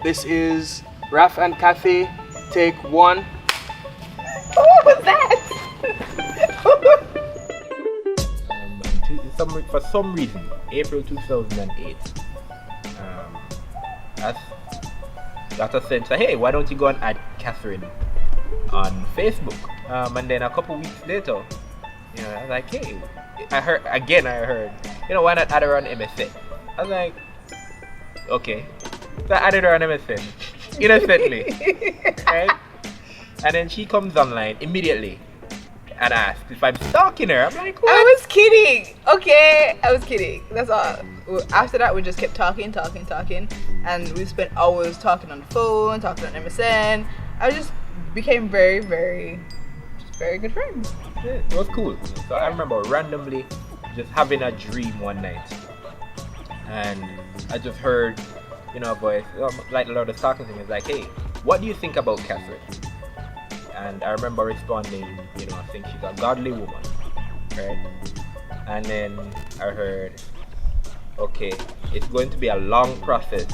This is Raph and Kathy, take one. What was that? For some reason, April 2008, got a sense that, hey, why don't you go and add Catherine on Facebook? And then a couple weeks later, you know, I was like, hey, I heard, you know, why not add her on MSN? I was like, okay. So I added her on MSN, innocently, right? And then she comes online immediately and asks if I'm stalking her. I'm like, what? I was kidding. Okay, I was kidding. That's all. After that, we just kept talking, and we spent hours talking on the phone, talking on MSN. I just became very good friends. Yeah, it was cool. So I remember randomly just having a dream one night, and I just heard, you know, a voice, like the Lord was talking to me. It's like, hey, what do you think about Catherine? And I remember responding, you know, I think she's a godly woman, right? And then I heard, okay, it's going to be a long process,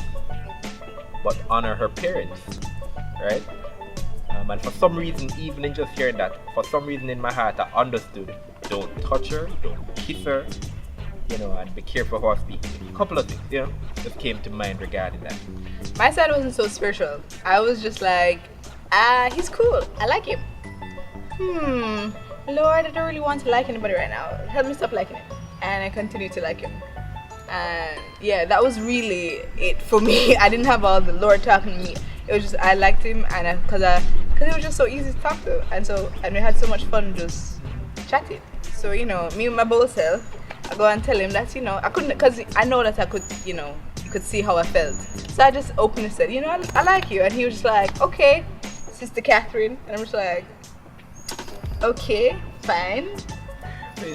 but honor her parents, right? And for some reason, even in just hearing that, for some reason in my heart, I understood, don't touch her, don't kiss her, you know, and be careful how I speak. A couple of things, you know, just came to mind regarding that. My side wasn't so spiritual. I was just like, he's cool. I like him. Lord, I don't really want to like anybody right now. Help me stop liking him. And I continued to like him. And yeah, that was really it for me. I didn't have all the Lord talking to me. It was just, I liked him, and because it was just so easy to talk to. And we had so much fun just chatting. So, you know, me and my bold self, I go and tell him that, you know, I couldn't, because I know that I could, you know, you could see how I felt. So I just openly said, you know, I like you. And he was just like, okay, Sister Catherine. And I'm just like, okay, fine.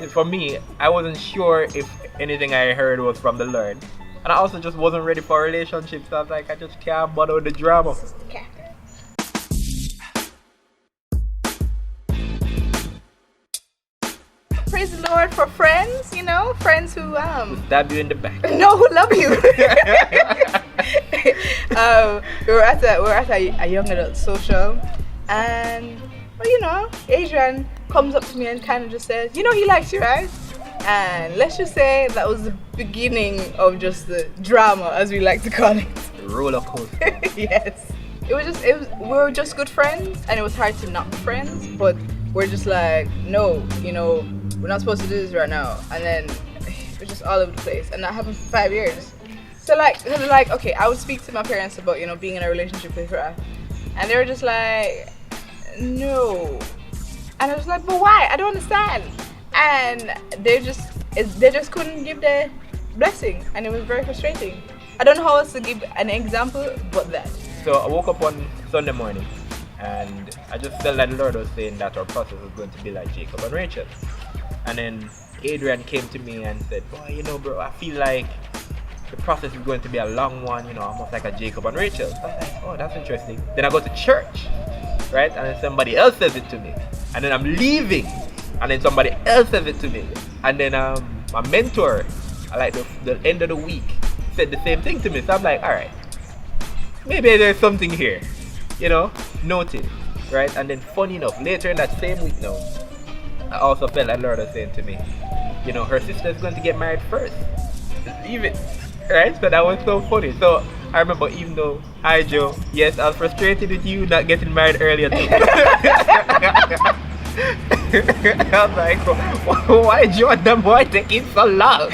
For me, I wasn't sure if anything I heard was from the Lord. And I also just wasn't ready for a relationship. So I was like, I just can't bother with the drama. Sister Catherine. Praise the Lord for friends, you know, friends who Stab you in the back. no, who love you. we were at a young adult social, and well, you know, Adrian comes up to me and kind of just says, you know, he likes you, right? And let's just say that was the beginning of just the drama, as we like to call it. Roller coaster. Yes. We were just good friends, and it was hard to not be friends, but we're just like, no, you know, we're not supposed to do this right now. And then it was just all over the place, and that happened for 5 years. So like, okay, I would speak to my parents about, you know, being in a relationship with Raph, and they were just like, no. And I was like, but why? I don't understand. And they just couldn't give the blessing, and it was very frustrating. I don't know how else to give an example but that. So I woke up on Sunday morning, and I just felt like the Lord was saying that our process was going to be like Jacob and Rachel. And then Adrian came to me and said, boy, you know, bro, I feel like the process is going to be a long one, you know, almost like a Jacob and Rachel. So I was like, oh, that's interesting. Then I go to church, right? And then somebody else says it to me. And then I'm leaving, and then somebody else says it to me. And then my mentor, like the end of the week, said the same thing to me. So I'm like, all right, maybe there's something here, you know, noted, right? And then funny enough, later in that same week now, I also felt like Lord was saying to me, you know, her sister is going to get married first. Leave it, right? So that was so funny. So I remember, even though, hi Joe, yes, I was frustrated with you not getting married earlier too. I was like, why Joe and the boy taking so long?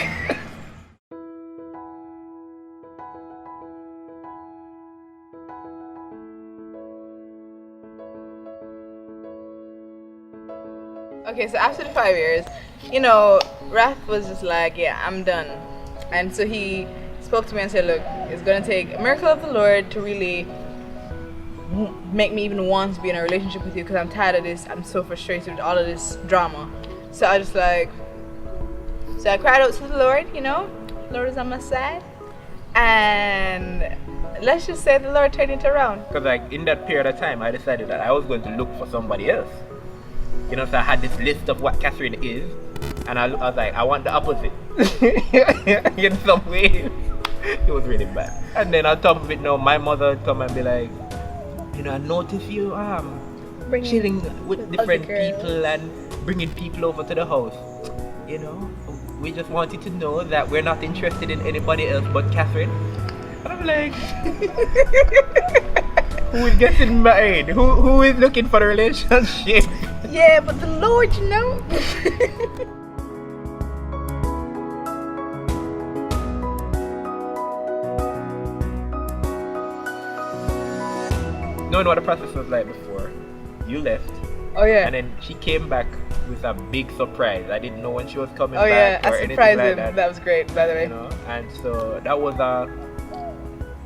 Okay, so after the 5 years, you know, Raph was just like, yeah, I'm done. And so he spoke to me and said, look, it's going to take a miracle of the Lord to really make me even want to be in a relationship with you, because I'm tired of this. I'm so frustrated with all of this drama. So I just like, so I cried out to the Lord, you know, Lord is on my side. And let's just say the Lord turned it around. Because like in that period of time, I decided that I was going to look for somebody else. You know, so I had this list of what Catherine is, and I was like, I want the opposite. In some ways. It was really bad. And then on top of it, now my mother would come and be like, you know, I notice you chilling with different people and bringing people over to the house. You know, we just want you to know that we're not interested in anybody else but Catherine. And I'm like, who is getting married? Who is looking for a relationship? Yeah, but the Lord, you know. Knowing what the process was like before, you left. Oh yeah. And then she came back with a big surprise. I didn't know when she was coming Oh yeah, back or I anything surprised like him. that. That was great, by the way. You know, and so that was a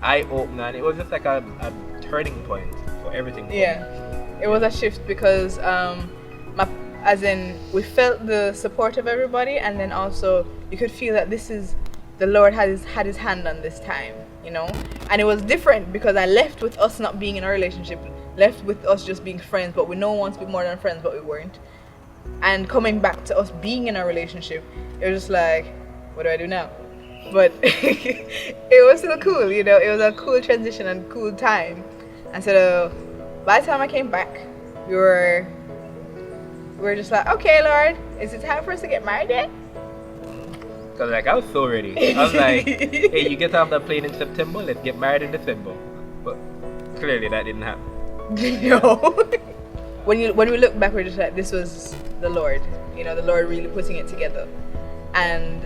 eye opener, and it was just like a turning point for everything. Yeah, it was a shift because as in we felt the support of everybody, and then also you could feel that this is the Lord had his hand on this time, you know. And it was different because I left with us not being in a relationship, left with us just being friends, but we know we want to be more than friends, but we weren't. And coming back to us being in a relationship, it was just like, what do I do now? But it was still cool, you know. It was a cool transition and cool time. And so by the time I came back, we were just like, okay, Lord, is it time for us to get married yet? Cause like I was so ready. I was like, hey, you get off the plane in September, let's get married in December. But clearly that didn't happen. No. when we look back, we're just like, this was the Lord, you know, the Lord really putting it together. And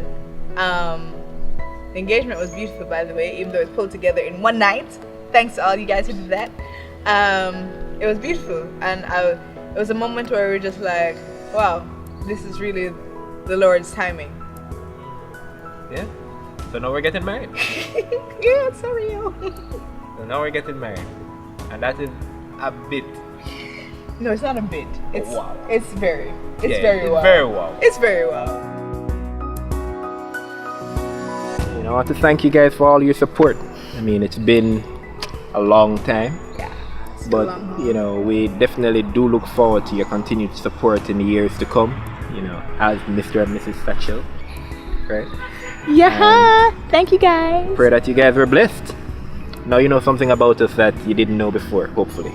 the engagement was beautiful, by the way, even though it was pulled together in one night. Thanks to all you guys who did that. It was beautiful, and it was a moment where we were just like, wow, this is really the Lord's timing. Yeah. So now we're getting married. Yeah, it's so real. So now we're getting married, and that is a bit. No, it's not a bit. It's wow. It's very wow. Very wow. It's very wow. You know, I want to thank you guys for all your support. I mean, it's been a long time. Yeah. But you know, we definitely do look forward to your continued support in the years to come. You know, as Mr. and Mrs. Satchel, right? Yeah. Thank you guys. Pray that you guys were blessed. Now you know something about us that you didn't know before, hopefully.